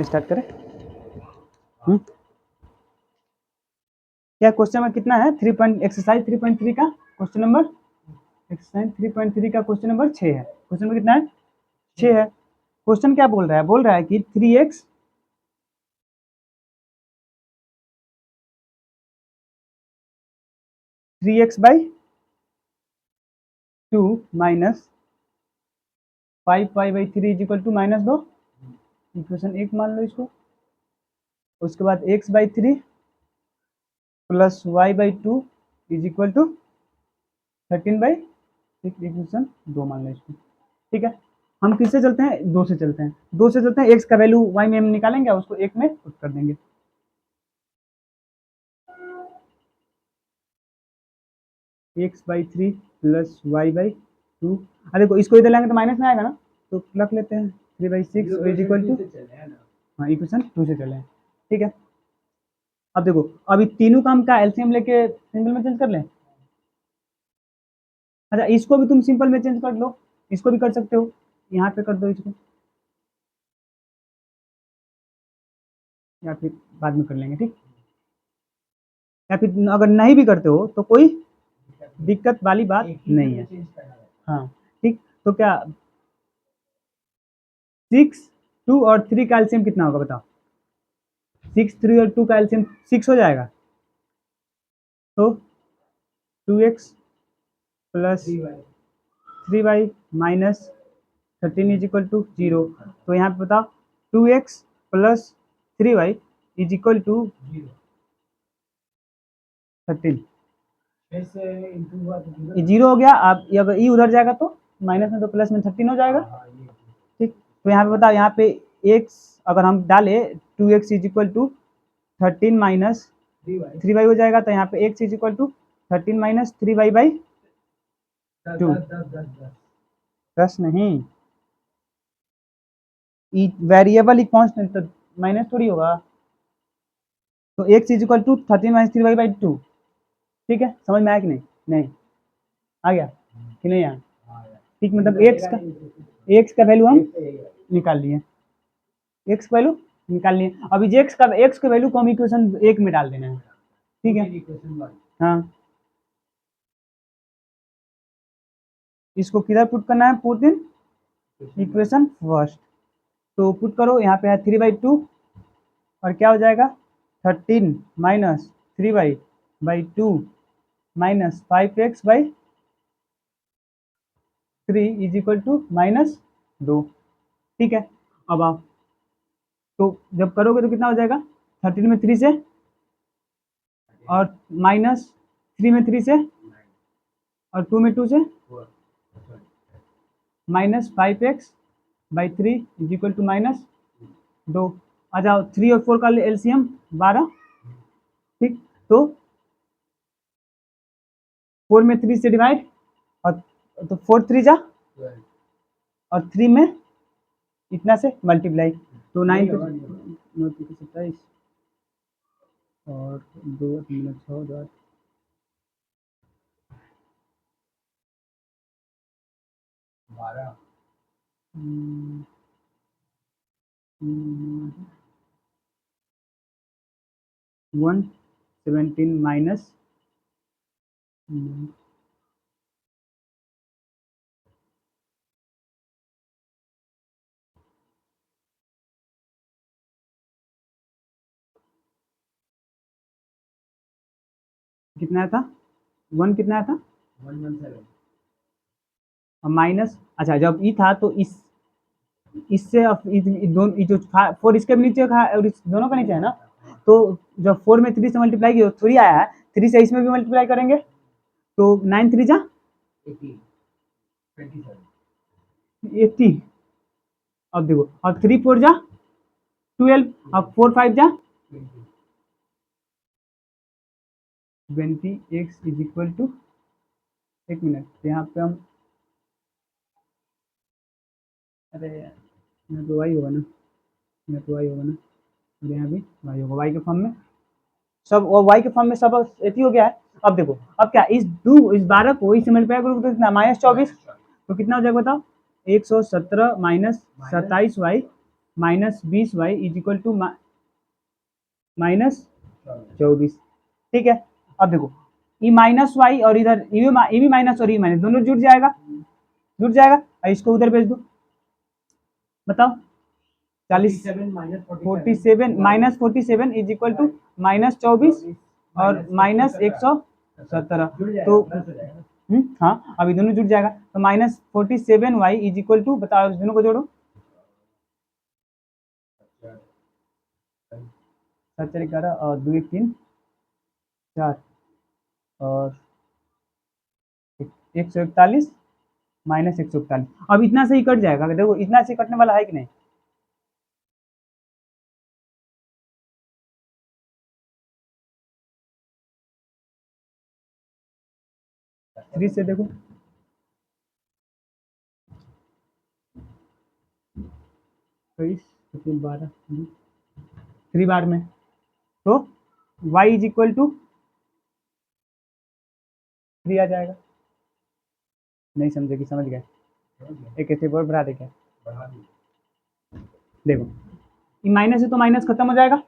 Start करें। क्या question में कितना है? एक्सरसाइज 3.3 का क्वेश्चन नंबर, एक्सरसाइज 3.3 का क्वेश्चन नंबर 6 है। क्वेश्चन नंबर कितना है? 6 है। क्वेश्चन क्या बोल रहा है? बोल रहा है कि 3x by 2 minus 5y/3 is equal to -2। Equation 1 मान लो इसको। उसके बाद x/3 plus y/2 is equal to 13/6, equation 2 मान लो इसको। ठीक है, हम किससे चलते हैं? 2 से चलते हैं। 2 से चलते हैं, x का वैल्यू y में हम निकालेंगे और उसको 1 में पुट कर देंगे। x/3 plus y/2। अरे देखो, इसको इधर लाएंगे तो माइनस में आएगा ना, तो रख लेते हैं 3/6 इज इक्वल टू, हाँ इक्वेशन 2 से चले हैं। ठीक है, अब देखो, अभी तीनों का हम का एलसीएम लेके सिंपल में चेंज कर लें। अच्छा, इसको भी तुम सिंपल में चेंज कर लो, इसको भी कर सकते हो, यहाँ पे कर दो इसको, या फिर बाद में कर लेंगे। ठीक, या फिर अगर नहीं भी करते हो तो कोई दिक्कत वाली बात नहीं है। हाँ ठीक, तो क्या 6, 2 और 3 का एलसीएम कितना होगा बताओ? 6, 3 और 2 का एलसीएम 6 हो जाएगा, तो 2x plus 3y minus 13 is equal to 0। तो यहाँ पे बताओ 2x plus 3y is equal to 13, ये 0 हो गया। अब ये अगर ई उधर जाएगा तो माइनस में, तो प्लस में 13 हो जाएगा। ठीक, तो यहाँ पे बताओ, यहाँ पे x अगर हम डाले 2x is equal to 13 minus 3y हो जाएगा, तो यहाँ पे x is equal to 13 minus 3y/2। 10 नहीं, वेरिएबल ही कांस्टेंट, तो माइनस थोड़ी होगा। तो x is equal to 13 minus 3y/2। ठीक है, समझ में आया कि नहीं? नहीं आ गया कि नहीं आया? ठीक, मतलब x का वैल्यू हम निकाल लिए, x वैल्यू निकाल लिए। अभी x का वैल्यू को हम इक्वेशन 1 में डाल देना है। ठीक है, हाँ, इसको किधर पुट करना है? Put in equation first. तो पुट करो, यहाँ पे है 3/2 और क्या हो जाएगा 13 minus 3y/2 minus 5x/3 is equal to -2। ठीक है, अब आप तो जब करोगे तो कितना हो जाएगा? 13 में 3 से और माइनस 3 में 3 से और 2 में 2 से -5x/3 इज इक्वल टू -2। आ जाओ, 3 और 4 का एलसीएम 12। ठीक, तो 4 में 3 से डिवाइड, और तो 4 3 जा, और 3 में इतना से मल्टीप्लाई, तो 9 27 और 2 3 6 2 12 117 माइनस कितना था? 1 कितना था? 117 और माइनस, अच्छा जब ई था तो इससे दोनों जो 4 इसके भी नीचे था और इस दोनों का नीचे है ना, तो जब 4 में 3 से मल्टीप्लाई किया 3 आया है, 3 से इसमें भी मल्टीप्लाई करेंगे तो 9 3 जा 80। अब देखो, अब 3 4 जा 12, अब 4 5 जा 20x इज इक्वल टू, एक मिनट यहाँ पे हम, अरे यहाँ तो वाई होगा ना, यहाँ तो वाई होगा ना, और यहाँ भी वाई होगा, वाई के फॉर्म में सब, और वाई के फॉर्म में सब एथी हो गया है। अब देखो, अब क्या इस 12 को इससे मल्टीप्लाई करोगे तो कितना? -24, तो कितना हो जाएगा बताओ? 117 minus 27y minus 20y is equal to minus 24। ठीक है, अब देखो ई माइनस वाई और इधर ई भी माइनस और ई माइनस दोनों जुड़ जाएगा, जुड़ जाएगा, और इसको उधर भेज दो। बताओ 47 minus 47 is equal to minus 24 और माइनस 117। तो हाँ, अभी दोनों जुड़ जाएगा, तो minus 47y is equal to, बताओ इस दोनों को जोड़ो, 7 4 11 और 2 1 3 4 और 141 माइनस 141। अब इतना से ही कट जाएगा, देखो इतना से कटने वाला है कि नहीं। थ्री से देखो, 12 3 बार में, तो y इज इक्वल टू 3 आ जाएगा। नहीं समझेगी, समझ गए, एक ऐसे और बढ़ा दे क्या, देखो माइनस है तो माइनस खत्म हो जाएगा,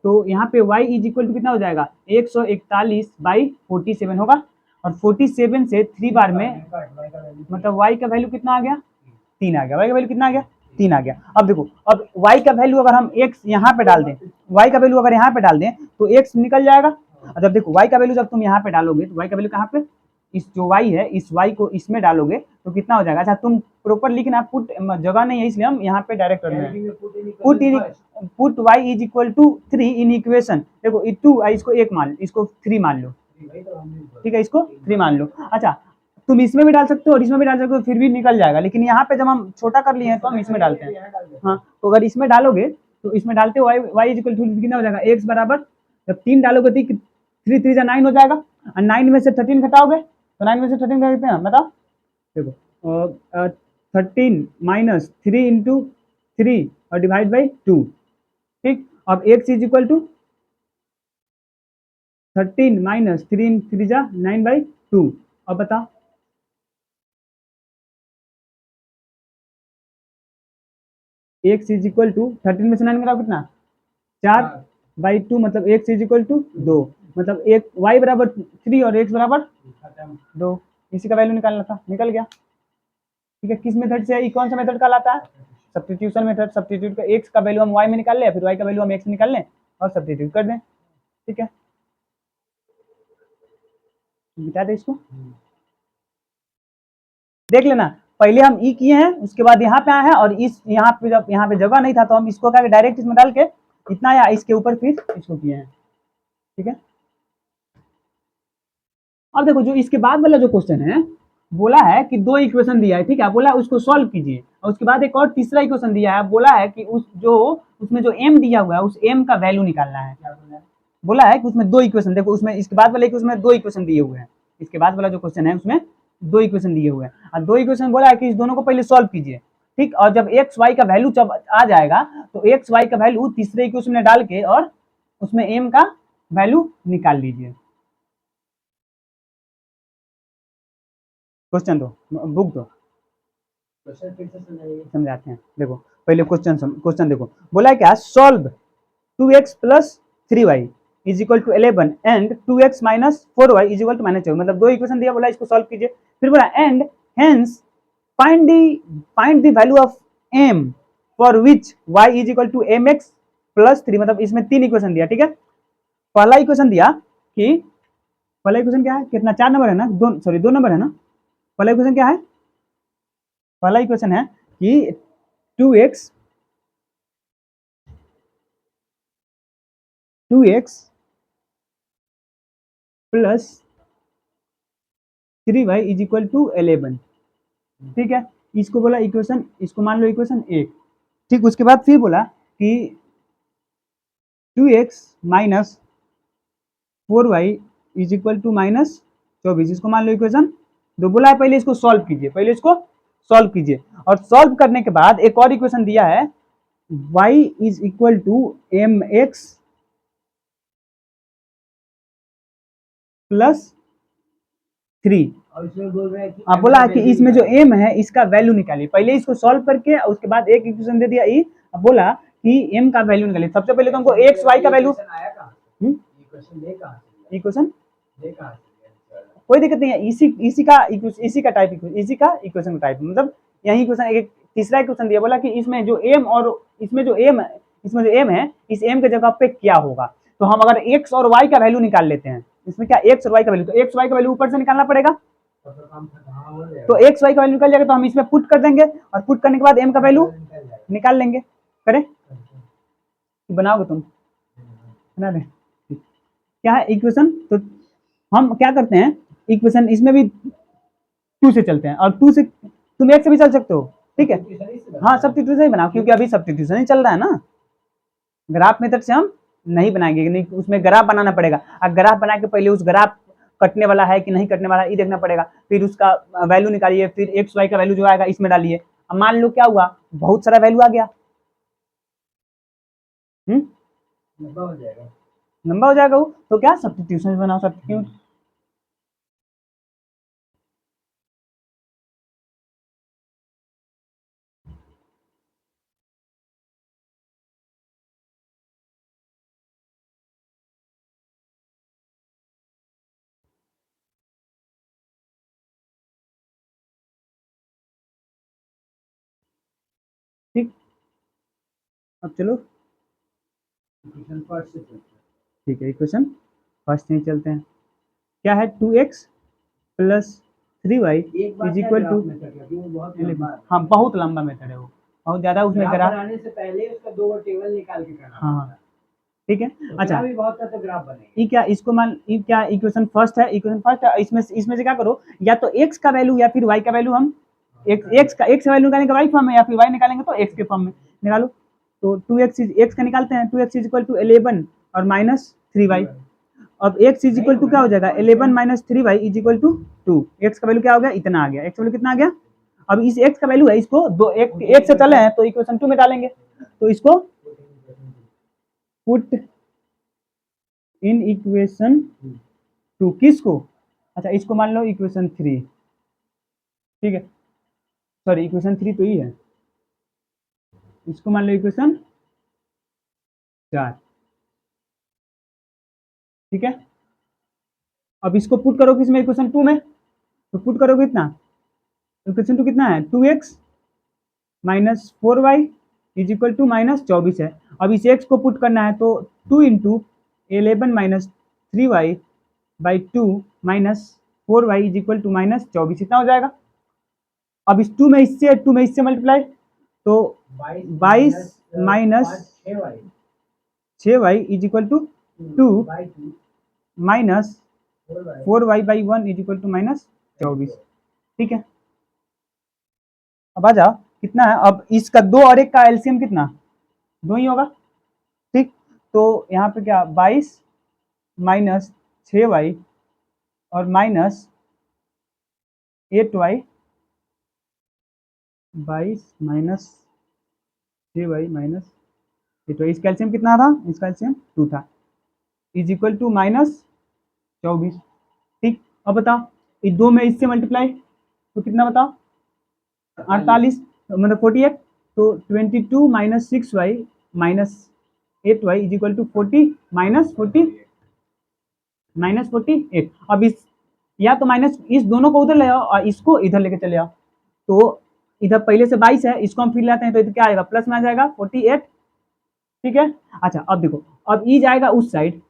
तो यहाँ पे y इज इक्वल टू कितना हो जाएगा, 141/47 होगा, और 47 से 3 बार में, मतलब y का वैल्यू कितना आ गया, 3 आ गया, y का वैल्यू कितना आ गया, 3 आ गया। अब देखो, अब y का वैल्यू अगर हम x यहाँ पे डाल दें, y का वैल्यू अगर यहाँ पे डाल दें तो x निकल जाएगा। और जब देखो y का वैल्यू जब तुम यहाँ पे डालोगे तो y का वैल्यू कहाँ पे, इस जो y है इस y को इसमें डालोगे तो कितना हो जाएगा। अच्छा तुम प्रॉपर लिखना, पुट जगह नहीं है इसलिए हम यहाँ पे डायरेक्ट कर रहे हैं, put y is equal to 3 in equation. देखो 2 इसको 1 मान, इसको 3 मान लो, ठीक है, इसको 3 मान लो। अच्छा तुम इसमें भी डाल सकते हो और इसमें भी डाल सकते हो, फिर भी निकल जाएगा, लेकिन यहाँ पे जब हम छोटा कर लिए हैं तो हम इसमें डालते हैं। हाँ, तो अगर इसमें डालोगे तो इसमें डालते हो y इज इक्वल टू कितना हो जाएगा, x बराबर, जब 3 डालोगे तो 3 3 9 हो जाएगा, और 9 में से 13 घटाओगे तो 9 में से 13 घटाते हैं, बताओ, देखो 13 माइनस 3 इंटू 3 और डिवाइड बाई 2। ठीक, अब x is equal to 13 minus 3 3 जा 9/2। अब बताओ, x इज इक्वल टू 13 में से 9 घटाओ कितना, 4/2, मतलब x इज इक्वल टू 2, मतलब एक y बराबर 3 और x बराबर 2। इसी का वैल्यू निकालना था, निकल गया। ठीक है, किस मेथड से, कौन सा मेथड कहलाता है, सब्स्टिट्यूशन मेथड। सब्स्टिट्यूट का x का वैल्यू हम y में निकाल लें, फिर y का वैल्यू हम x में निकाल लें और सब्स्टिट्यूट कर दें। ठीक है, बता दे इसको, देख लेना, पहले हम ई किए हैं उसके बाद यहाँ पे आए हैं, और इस यहाँ पे जब यहाँ पे जगह नहीं था तो हम इसको क्या डायरेक्ट इसमें डाल के इतना या इसके ऊपर फिर इसको किए हैं। ठीक है, अब देखो जो इसके बाद वाला जो क्वेश्चन है, बोला है कि 2 इक्वेशन दिया है, ठीक है, बोला है उसको सॉल्व कीजिए, और उसके बाद एक और तीसरा इक्वेशन दिया है, बोला है कि उस जो उसमें जो m दिया हुआ है उस m का वैल्यू निकालना है। बोला है कि उसमें 2 इक्वेशन, देखो उसमें इसके बाद वाले उसमें 2 इक्वेशन दिए हुए हैं, इसके बाद वाला जो क्वेश्चन है उसमें 2 इक्वेशन दिए हुए हैं, और 2 इक्वेशन बोला है कि इस दोनों को पहले सॉल्व कीजिए। ठीक, और जब एक्स वाई का वैल्यू जब आ जाएगा तो एक्स वाई का वैल्यू तीसरे इक्वेशन में डाल के और उसमें m का वैल्यू निकाल लीजिए। क्वेश्चन दो, बुक दो, समझाते हैं। देखो पहले क्वेश्चन देखो, बोला है क्या, solve 2x plus 3y is equal to 11 and 2x minus 4y is equal to -4, मतलब 2 इक्वेशन दिया, बोला इसको सॉल्व कीजिए। फिर बोला and hence find the value of m for which y is equal to mx plus 3, मतलब इसमें 3 equation दिया। ठीक है, पहला इक्वेशन दिया कि, पहला इक्वेशन क्या है, कितना 4 नंबर है ना, 2 नंबर है ना। पहला इक्वेशन क्या है, पहला इक्वेशन है कि 2x plus 3y is equal to 11। ठीक है, इसको बोला इक्वेशन, इसको मान लो इक्वेशन 1। ठीक, उसके बाद फिर बोला कि 2x minus 4y is equal to -24, इसको मान लो इक्वेशन 2। बोला है पहले इसको सॉल्व कीजिए, पहले इसको सॉल्व कीजिए, और सॉल्व करने के बाद एक और इक्वेशन दिया है y is equal to mx plus 3। बोला है कि इसमें जो m है इसका वैल्यू निकालिए, पहले इसको सॉल्व करके उसके बाद एक इक्वेशन दे दिया ई, अब बोला कि m का वैल्यू निकालिए, सबसे पहले तो हमको x y का वैल्यू, इक्वेशन कोई दिक्कत नहीं है, इसी का टाइप, इसी का इक्वेशन का टाइप, मतलब यही क्वेश्चन एक तीसरा क्वेश्चन दिया, बोला कि इसमें जो m और इसमें जो m है, इस m के जगह पे क्या होगा। तो हम अगर x और y का वैल्यू निकाल लेते हैं, इसमें क्या x और y का वैल्यू, तो x y का वैल्यू ऊपर से निकालना पड़ेगा, तो x y का वैल्यू निकल जाएगा, तो हम इसमें पुट कर देंगे और पुट करने के बाद m का वैल्यू निकाल लेंगे। करें, बनाओगे तुम, बना दे, क्या है इक्वेशन। तो हम क्या करते हैं, इक्वेशन इसमें भी 2 से चलते हैं, और 2 से तुम 1 से भी चल सकते हो, ठीक है। हाँ, सब्स्टिट्यूशन से ही बनाओ, क्योंकि अभी सब्स्टिट्यूशन ही चल रहा है ना, ग्राफ मेथड से हम नहीं बनाएंगे, नहीं उसमें ग्राफ बनाना पड़ेगा, और ग्राफ बना के पहले उस ग्राफ कटने वाला है कि नहीं कटने वाला है ये देखना पड़ेगा, फिर उसका वैल्यू निकालिए, फिर एक्स वाई का वैल्यू जो आएगा इसमें डालिए। अब मान लो क्या हुआ, बहुत सारा वैल्यू आ गया, लंबा हो जाएगा वो, तो क्या सब्स्टिट्यूशन बनाओ, सब्स्टिट्यूट। ठीक, अब चलो ठीक है, इक्वेशन फर्स्ट से चलते हैं। क्या है, 2x plus 3y is equal to, हाँ बहुत लंबा मेथड है वो, बहुत ज्यादा, उसमें ग्राफ बनाने से पहले उसका 2 टेबल निकाल के करना। हाँ ठीक है, अच्छा भी बहुत तो ग्राफ बनेगा। क्या इसको मान, क्या इक्वेशन फर्स्ट है, इसमें से क्या करो, या तो x का वैल्यू या फिर y का वैल्यू, हम x का वैल्यू निकालेंगे y फॉर्म में, या फिर y निकालेंगे तो x के फॉर्म में निकालो। तो 2x x का निकालते हैं, 2x इज इक्वल टू 11 और माइनस 3y। अब x इज इक्वल टू क्या हो जाएगा, 11 minus 3y is equal to 2। x का वैल्यू क्या हो गया, इतना आ गया, x का वैल्यू कितना आ गया। अब इस x का वैल्यू है, इसको दो एक से चले हैं तो इक्वेशन 2 में डालेंगे, तो इसको पुट इन इक्वेशन 2, किसको, अच्छा इसको मान लो इक्वेशन 3, ठीक है, सॉरी इक्वेशन 3 तो ही है, इसको मान लो इक्वेशन 4, ठीक है। अब इसको पुट करो किसमें, इक्वेशन 2 में, तो पुट करोगे कितना, इक्वेशन 2 कितना है, 2x minus 4y is equal to minus 24 है। अब इस x को पुट करना है, तो 2 into 11 minus 3y by 2 minus 4y is equal to minus 24, इतना हो जाएगा। अब इस 2 में इससे मल्टीप्लाई, तो 22 minus 6y is equal to 2 minus 4y by 1 is equal to minus 24, ठीक है। अब आ जाओ, कितना है, अब इसका 2 और 1 का एलसीएम कितना, 2 ही होगा, ठीक। तो यहाँ पे क्या, 22 माइनस 6y और minus 8y, 22 minus 6y minus 8y, इसका एलसीएम कितना था, इसका एलसीएम 2 था, इज इक्वल टू माइनस 24, ठीक। अब बताओ, इस 2 में इससे मल्टीप्लाई, तो कितना बताओ, 48, मतलब 48, तो 22 minus 6y minus 8y is equal to 40 minus 48। अब इस, या तो माइनस इस दोनों को उधर ले आओ और इसको इधर लेके चले आओ, तो इधर पहले से 22 है, इसको हम फिर लाते हैं, तो इधर क्या आएगा, प्लस में आ जाएगा 48, ठीक है। अच्छा अब देखो, अब ई जाएगा उस साइड,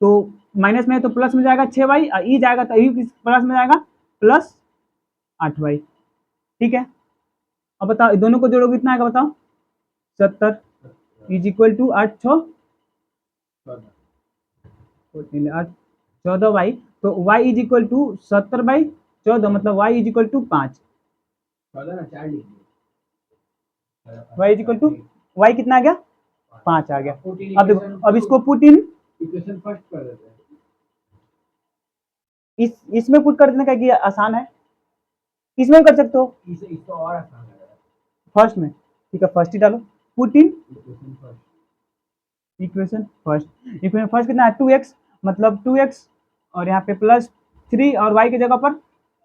तो माइनस में है तो प्लस में जाएगा 6y, और ई जाएगा तो ई प्लस में जाएगा प्लस 8y, ठीक है। अब बताओ दोनों को जोड़ोगे कितना आएगा, बताओ 70 इज इक्वल टू 8 6 8 14 वाई, तो y इज इक्वल टू 70/14, मतलब y is equal to 5, y is equal to, y कितना आ गया, 5 आ गया। अब देखो, अब इसको पुट इन इक्वेशन फर्स्ट कर देते हैं, इसमें पुट कर देने का कि आसान है, इसमें भी कर सकते हो, इसको और आसान है फर्स्ट में, ठीक है, फर्स्ट ही डालो, पुट इन इक्वेशन फर्स्ट कितना है, 2x, मतलब 2x, और यहाँ पे प्लस 3 और y की जगह पर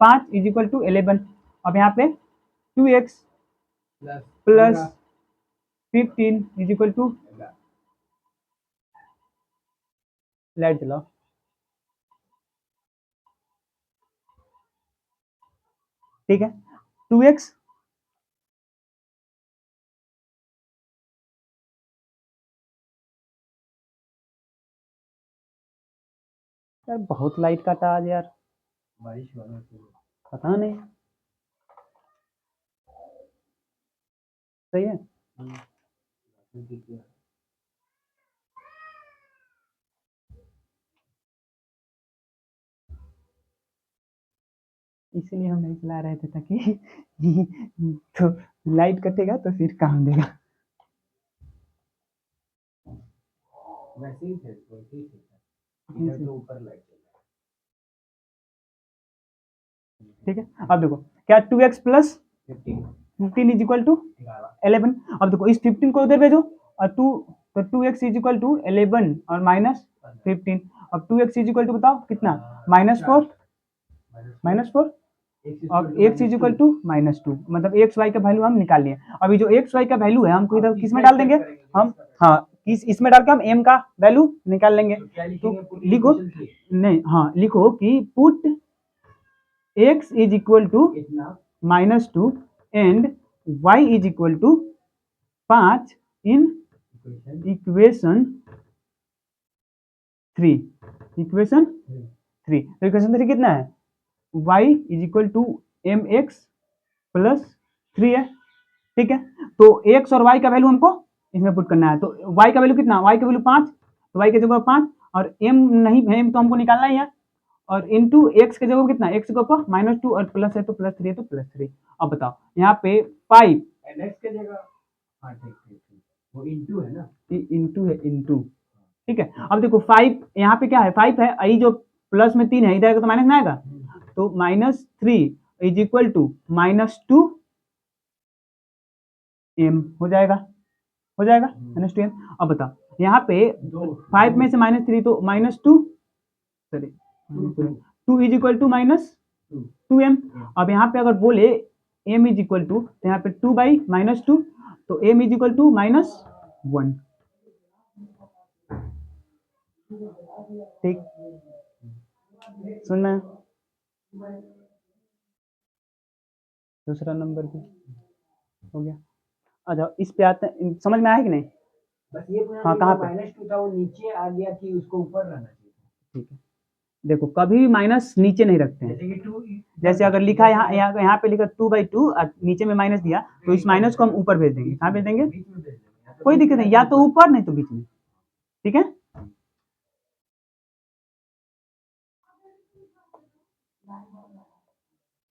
5 इज इक्वल टू 11। अब यहाँ पे 2x plus 15 is equal to, light जलाओ, ठीक है, 2x यार बहुत लाइट काटा आज यार, बारिश वाला पता नहीं, सही है। इसलिए हम नहीं चला रहे थे ताकि तो लाइट कटेगा तो फिर काम देगा। वैसे ही थे, वैसे ही थे, इधर तो ऊपर लाइट चल रहा ठीक है, अब देखो क्या 2x प्लस है। 15 15 इज इक्वल टू 11। अब देखो इस 15 को उधर भेजो और तो 2x इज इक्वल टू 11 और माइनस 15। अब 2x इज इक्वल टू बताओ कितना, -4, -4 और x इज इक्वल टू -2, मतलब एक्स वाई का वैल्यू हम निकाल लिए। अभी जो एक्स वाई का वैल्यू है हमको इधर किस में डाल देंगे हम, हाँ इसमें डाल के हम m का वैल्यू निकाल लेंगे। तो लिखो, नहीं हाँ लिखो कि put x is equal to -2 and y is equal to 5 in equation 3। Equation 3, तो इक्वेशन 3 कितना है, y is equal to m x plus 3 है, ठीक है। तो x और y का वैल्यू हमको इसमें पुट करना है, तो y का वैल्यू कितना, y का वैल्यू 5, तो y की जगह 5 और m नहीं है, m तो हमको निकालना ही है, और इंटू एक्स के जगह कितना, एक्स के ऊपर -2 और प्लस है तो +3 है तो +3। अब बताओ यहाँ पे 5 एनएक्स के जगह, हाँ ठीक ठीक ठीक, वो इंटू है ना, इंटू है, इंटू, ठीक है। अब देखो 5 यहाँ पे क्या है, 5 है, आई जो प्लस में 3 है इधर तो माइनस में आएगा, तो -3 इज इक्वल टू -2 m हो जाएगा, हो जाएगा -2m। अब बताओ यहाँ पे 5 में से -3 तो -2, sorry 2 is equal to -2m। अब यहाँ पे अगर बोले m इज इक्वल टू, तो यहाँ पे 2/-2, तो m इज इक्वल टू -1, ठीक, सुनना दूसरा नंबर भी हो गया। अच्छा इस पे आते हैं, समझ में आया कि नहीं, बस ये पूरा हाँ कहाँ पे, -2 था, वो नीचे आ गया कि उसको ऊपर रहना चाहिए, ठीक है। देखो कभी भी माइनस नीचे नहीं रखते हैं, जैसे कि 2, जैसे अगर लिखा है यहाँ पे लिखा 2/2 और नीचे में माइनस दिया, तो इस माइनस को हम ऊपर भेज देंगे, कहाँ भेज देंगे, बीच में भेज देंगे, कोई दिक्कत नहीं, या तो ऊपर नहीं तो बीच में, ठीक है।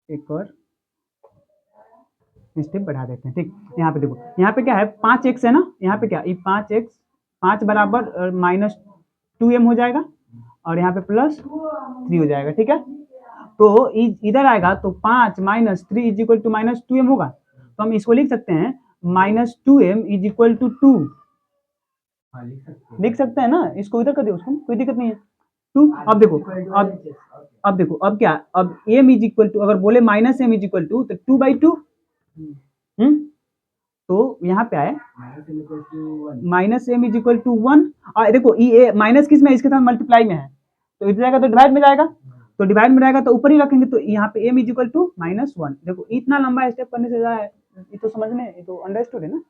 एक और स्टेप बढ़ा देते हैं, ठीक। यहाँ पे देखो, यहाँ पे क्या है 5x है ना, यहाँ पे क्या, ये 5x, 5 बराबर -2m हो जाएगा और यहाँ पे +3 हो जाएगा, ठीक है। तो इधर आएगा तो 5 - 3 इज इक्वल टू -2m होगा, तो हम इसको लिख सकते हैं -2m इज इक्वल टू 2, हाँ लिख सकते हैं ना, इसको इधर कर दो, उसको कोई दिक्कत नहीं है 2। अब देखो, अब देखो अब क्या, अब m इज इक्वल टू, अगर बोले -m इज इक्वल टू तो 2/2, तो यहाँ पे आए -m इज इक्वल टू 1, और देखो ये माइनस किस में है, इसके साथ मल्टीप्लाई में है, तो इधर जाएगा तो डिवाइड में जाएगा, तो डिवाइड में रहेगा तो ऊपर ही रखेंगे, तो यहाँ पे m इज इक्वल टू -1। देखो इतना लंबा स्टेप करने से ज्यादा ये तो समझने, ये तो अंडरस्टूड है ना,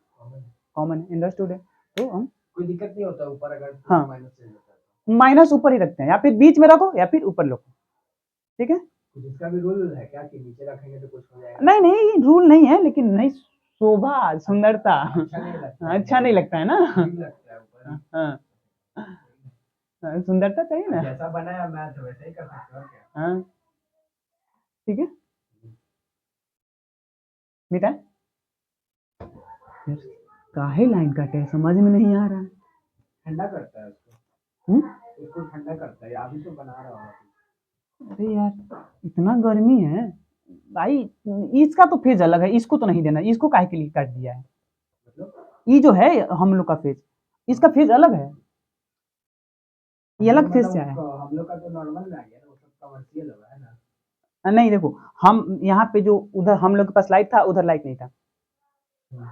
कॉमन अंडरस्टूड है, तो हम कोई दिक्कत नहीं होता ऊपर अगर हाँ माइनस से होता है, माइनस ऊपर ही रखते हैं, या फिर बीच में रखो या फिर ऊपर रखो, ठीक है। जिसका भी रूल है क्या कि नीचे रखेंगे तो कुछ हो जाएगा, नहीं नहीं रूल नहीं है, लेकिन नहीं शोभा सुंदरता अच्छा नहीं लगता है ना, ठीक लगता है ऊपर, हाँ सुंदरता चाहिए ना, जैसा बना है मैथ वैसा ही कर सकते हो क्या, हाँ ठीक है। बेटा काहे लाइन काटे है, समझ में नहीं आ रहा है, ठंडा करता है उसको, उसको ठंडा करता है, अभी तो बना रहा हूँ। अरे यार इतना गर्मी है भाई, इसका तो फेज अलग है, इसको तो नहीं देना, इसको काहे के लिए काट दिया है, मतलब ये जो है हम लोग का फेज, इसका फेज अलग है, ये अलग फेज से आया है। हम लोग का तो नॉर्मल में आ गया ना, वो सब कमर्शियल है ना, नहीं देखो हम यहाँ पे जो उधर हम लोग के पास लाइट था, उधर लाइट नहीं था,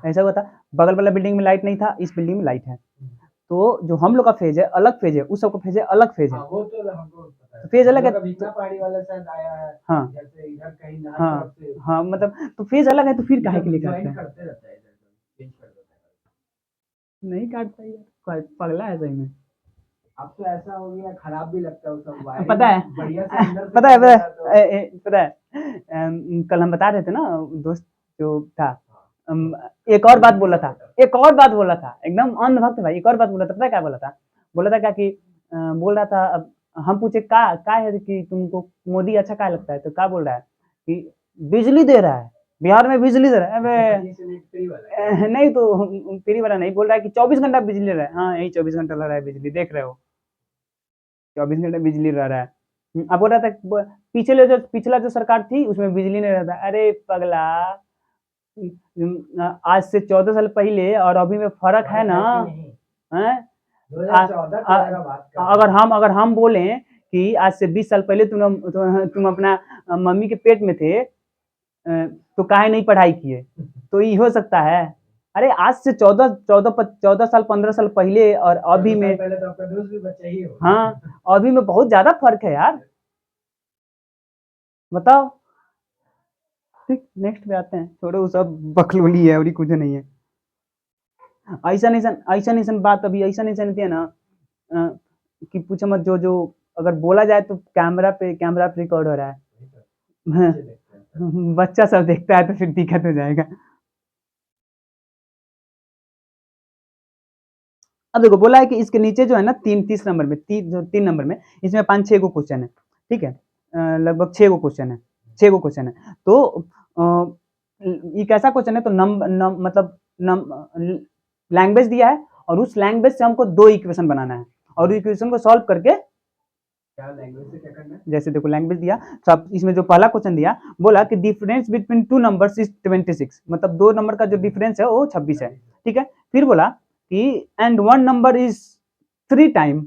ऐसा हुआ था, बगल वाला बिल्डिंग में लाइट नहीं था, इस बिल्डिंग में लाइट है। तो जो हम लोग का फेज है अलग फेज है, उस सबका फेज है अलग फेज है। हाँ, वो तो हमको पता है। फेज अलग है हम लोग का पहाड़ी वाला शायद आया है। हाँ जैसे इधर कहीं नहर हाँ तरफ से हाँ, मतलब तो फेज अलग है तो फिर काहे के लिए काटते ज्वाइन हैं? करते रहता है, इधर चेंज कर देता है। नहीं काटता यार, पगला है सही में। अब तो ऐसा हो गया, खराब भी लगता है वो सब वायरिंग। पता है बढ़िया से अंदर से पता है चलेगा तो पता है कल हम बता रहे थे ना, दोस्त जो था, एक और बात बोला था, एक और बात बोला था, एकदम अंधभक्त भाई, एक और बात बोला था, पता है क्या बोला था? बोला था क्या कि बोल रहा था, अब हम पूछे का है कि तुमको मोदी अच्छा क्या लगता है, तो क्या बोल रहा है कि बिजली दे रहा है, बिहार में बिजली दे रहा है। अबे 25 यूनिट फ्री वाला है। नहीं तो फ्री वाला नहीं बोल रहा है कि 24 घंटा बिजली रहा है। हाँ, यही 24 घंटा लग रहा है बिजली, देख रहे हो, 24 घंटे बिजली रह रहा है। अब बोल रहा था पिछला जो सरकार थी उसमें बिजली नहीं रहता। अरे पगला, आज से 14 साल पहले और अभी में फर्क है ना? हैं? आ- 2014 आ- 13 का बात कर रहे हैं। अगर हम बोले कि आज से 20 साल पहले तुम अपना मम्मी के पेट में थे, तो काहे नहीं पढ़ाई किए? तो ये हो सकता है? अरे आज से 14 साल 15 साल पहले और अभी 14 साल में, पहले तो आपका दोस्त भी बच्चा ही होगा। हाँ, अभी में बहुत ज्यादा फर्क है यार, बताओ। ठीक, नेक्स्ट पे आते हैं, छोड़ो वो सब बकलोली है और ही कुछ नहीं है। ऐसा बात अभी ऐसा है ना, अ, कि पूछो मत, जो जो अगर बोला जाए तो कैमरा पे रिकॉर्ड हो रहा है। बच्चे देखते हैं। बच्चा सब देखता है तो फिर दिक्कत हो जाएगा। अब देखो, बोला है कि इसके नीचे जो है ना, 3 नंबर में, 3 नंबर में, इसमें 5-6 गो क्वेश्चन है, ठीक है, लगभग 6 गो क्वेश्चन है, 6 गो क्वेश्चन है। तो ये कैसा क्वेश्चन है, तो मतलब लैंग्वेज दिया है और उस लैंग्वेज से हमको 2 इक्वेशन बनाना है और इक्वेशन को सॉल्व करके, क्या लैंग्वेज से क्या करना है? जैसे देखो लैंग्वेज दिया, सब इसमें जो पहला क्वेश्चन दिया, बोला कि डिफरेंस बिटवीन 2 नंबर्स इज 26, मतलब 2 नंबर का जो डिफरेंस है वो 26 है, ठीक है। फिर बोला कि and 1 number is 3 time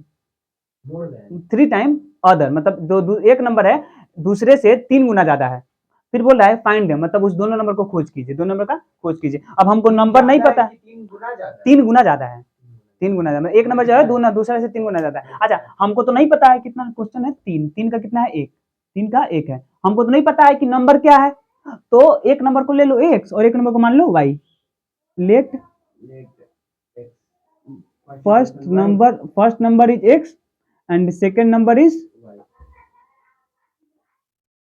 more than 3 time other, मतलब एक नंबर है दूसरे से 3 गुना ज्यादा है। फिर बोल रहा है फाइंड, मतलब उस दोनों नंबर को खोज कीजिए, 2 नंबर का खोज कीजिए। अब हमको नंबर नहीं पता है, 3 गुना ज्यादा है। 3 गुना ज्यादा है, 3 गुना ज्यादा, एक नंबर जो है दूसरे से 3 गुना ज्यादा है। अच्छा, हमको तो नहीं पता है कितना क्वेश्चन है, 3 का कितना है, 1, 3 का 1 है। हमको तो नहीं पता है कि नंबर क्या है, तो एक नंबर को ले लो x और एक नंबर को मान लो y। Let first number is x and second number is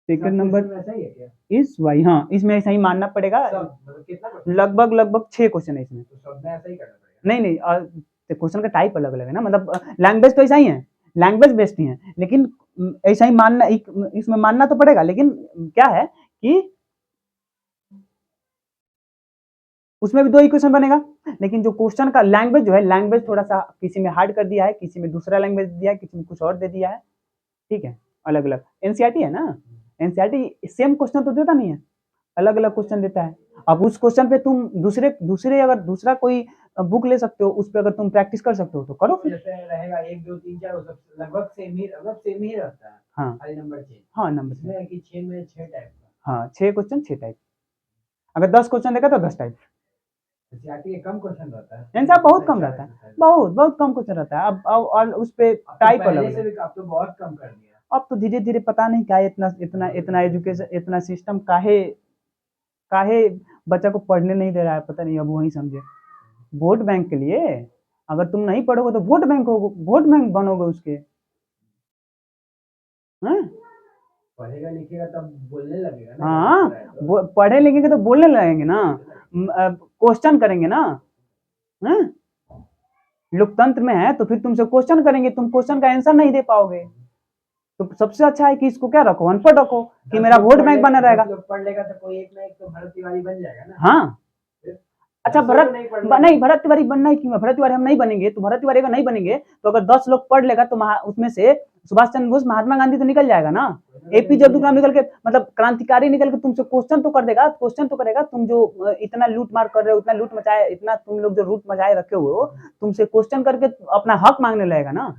वैसा ही है क्या? Is y। हाँ, इसमें ऐसा ही मानना पड़ेगा। मतलब कितना क्वेश्चन? लगभग 6 क्वेश्चन है इसमें। तो सब में ऐसा ही करना पड़ेगा? नहीं नहीं, क्वेश्चन का टाइप अलग अलग है ना, मतलब लैंग्वेज तो ऐसा ही है, लैंग्वेज बेस्ड ही है, लेकिन ऐसा ही मानना, इसमें मानना तो पड़ेगा, लेकिन क्या है कि उसमें भी 2 इक्वेशन बनेगा, लेकिन जो क्वेश्चन का लैंग्वेज जो है, लैंग्वेज थोड़ा सा किसी में हार्ड कर दिया है, किसी में दूसरा लैंग्वेज दिया है, किसी में कुछ और दे दिया है, ठीक है, अलग अलग। एनसीईआरटी है ना, एनसीईआरटी सेम क्वेश्चन तो देता नहीं है, अलग अलग क्वेश्चन देता है। अब उस क्वेश्चन पे तुम दूसरे दूसरे अगर दूसरा कोई बुक ले सकते हो, उस पर अगर तुम प्रैक्टिस कर सकते हो तो करो फिर। जैसे रहेगा 1 2 3 4 वो सब लगभग सेम ही रहता है। हाँ खाली नंबर चेंज। हाँ, नंबर इसमें है कि 6 में 6 टाइप का। हाँ, 6 क्वेश्चन 6 टाइप, अगर 10 क्वेश्चन देगा तो 10 टाइप। एनसीईआरटी के कम क्वेश्चन रहता है। आंसर बहुत कम रहता है, बहुत कम क्वेश्चन रहता है। अब और उस पे टाइप अलग पहले से अलग। भी अब तो बहुत कम कर दिया। अब तो धीरे धीरे पता नहीं क्या इतना इतना इतना एजुकेशन, इतना सिस्टम काहे काहे बच्चा को पढ़ने नहीं दे रहा है, पता नहीं, अब वही समझे। वोट बैंक के लिए, अगर तुम नहीं पढ़ोगे तो वोट बैंक बनोगे उसके, हैं? पढ़ेगा लिखेगा तब बोलने लगेगा ना। हाँ, पढ़े लिखेंगे तो बोलने लगेंगे ना, क्वेश्चन करेंगे ना, हैं? लोकतंत्र में है तो फिर तुमसे क्वेश्चन करेंगे, तुम क्वेश्चन का आंसर नहीं दे पाओगे, तो सबसे अच्छा है कि इसको क्या रखो, अनपढ़ रखो, कि मेरा वोट बैंक बना रहेगा। पढ़ लेगा तो कोई एक ना एक तो भरत तिवारी बन जाएगा ना। हाँ, अच्छा, भरत तिवारी बनना ही क्यों है? भरत तिवारी हम नहीं बनेंगे तो, भरत तिवारी अगर नहीं बनेंगे तो अगर 10 लोग पढ़ लेगा तो उसमें से सुभाष चंद्र बोस, महात्मा गांधी तो निकल जाएगा ना, एपीजे अब्दुल कलाम निकल के, मतलब क्रांतिकारी निकल के तुमसे क्वेश्चन तो कर देगा, क्वेश्चन तो करेगा। तुम जो इतना लूट मार कर रहे हो, इतना लूट मचाए, इतना तुम लोग जो लूट मचाए रखे हो, तुमसे क्वेश्चन करके अपना हक मांगने लगेगा ना,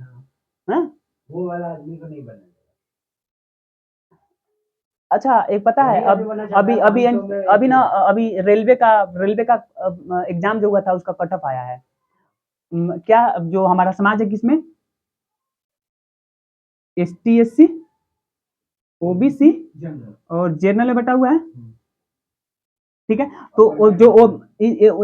है? वो वाला आदमी को नहीं बनना। अच्छा एक पता है, नहीं, अब अभी बोला जाता अभी है, अभी 500 में अभी ना अभी रेलवे का एग्जाम जो हुआ था उसका कट ऑफ आया है। क्या जो हमारा समाज है किसमें, ST SC OBC जनरल। और जनरल में बटा हुआ है, ठीक है। तो जो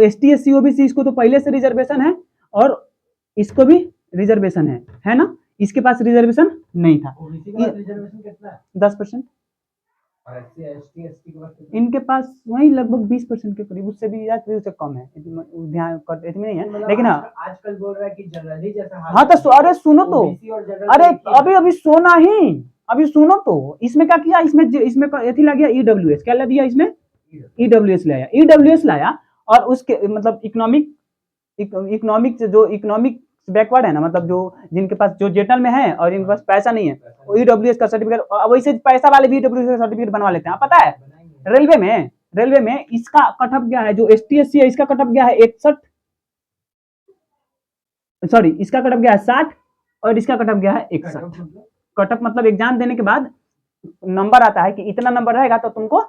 ST SC OBC इसको तो पहले से रिजर्वेशन है और इसको भी रिजर्वेशन है ना, इसके पास रिजर्वेशन नहीं था। ओबीसी के पास रिजर्वेशन कितना है? 10%। और एससी एसटी एसटी के पास कितना? इनके पास वही लगभग 20% के करीब, उससे भी या फिर उससे कम है, ध्यान इसमें नहीं है, मतलब लेकिन हाँ आजकल बोल रहा है कि जनरली जैसा हाल हाँ तो अरे सुनो तो, ओबीसी और जनरल अरे एक ही है। अभी अभी सोना ही, अभी सुनो तो, इसमें क्या किया, इसमें इसमें एथी लग गया EWS, क्या लग दिया इसमें, EWS लाया, EWS लाया और उसके मतलब इकोनॉमिक जो इकोनॉमिक बैकवर्ड है ना, मतलब जो जिनके पास जो जेटल में है और जिनके पास पैसा नहीं है वो EWS का सर्टिफिकेट, वैसे पैसा वाले भी EWS का सर्टिफिकेट बनवा लेते हैं, पता है। रेलवे में इसका कटअप गया है, जो ST SC है इसका कटअप गया है 61, सॉरी इसका कटअप गया है 60 और इसका कटअप गया है 61। कटअप मतलब एग्जाम देने के बाद नंबर आता है कि इतना नंबर रहेगा तो तुमको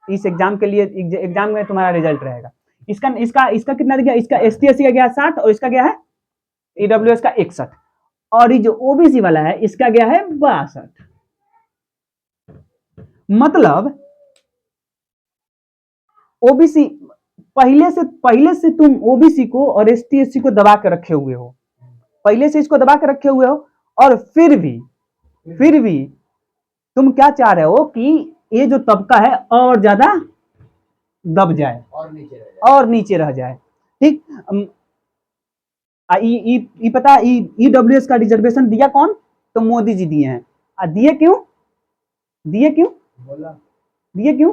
इस एग्जाम के लिए एग्जाम में तुम्हारा रिजल्ट रहेगा। इसका इसका इसका कितना गया, इसका ST SC का गया 60 और इसका गया है EWS का 61 और ये जो OBC वाला है इसका गया है 62। मतलब OBC पहले से तुम OBC को और ST SC को दबा के रखे हुए हो, पहले से इसको दबा के रखे हुए हो और फिर भी तुम क्या चाह रहे हो कि ये जो तबका है और ज्यादा दब जाए और नीचे रह जाए, ठीक। पता EWS का रिजर्वेशन दिया कौन, तो मोदी जी दिए हैं। दिए क्यों दिए क्यों